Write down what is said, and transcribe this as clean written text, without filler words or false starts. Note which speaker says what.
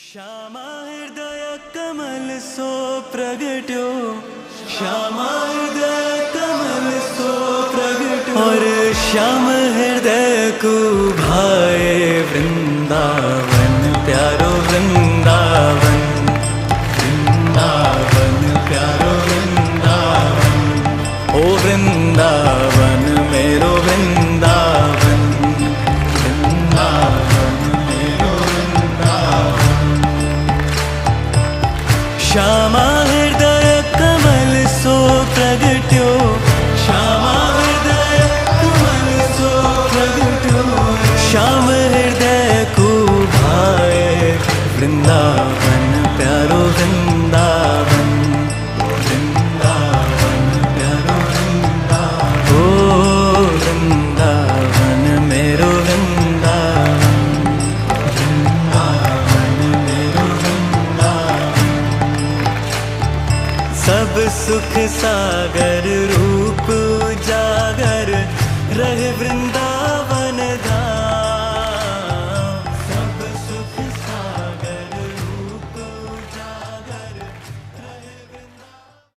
Speaker 1: श्यामा हृदय कमल सो प्रगट्यो, श्यामा हृदय कमल सो प्रगट्यो, और श्याम हृदय को भाए वृंदावन प्यारो वृंदावन, वृंदावन प्यारो वृंदावन, ओ वृंदावन मेरो वृंदावन, वृंदावन मेरो वृंदावन। श्यामा हृदय कमल सो प्रगट्यो, श्यामा हृदय कमल सो प्रगट्यो, श्याम हृदय को भाए वृंदावन प्यारो वृंदावन, वृंदावन प्यारो वृंदावन, ओ वृंदावन मेरो वृंदावन, वृंदावन मेरो वृंदावन। सब सुख सागर रूप उजागर रहे वृंदावन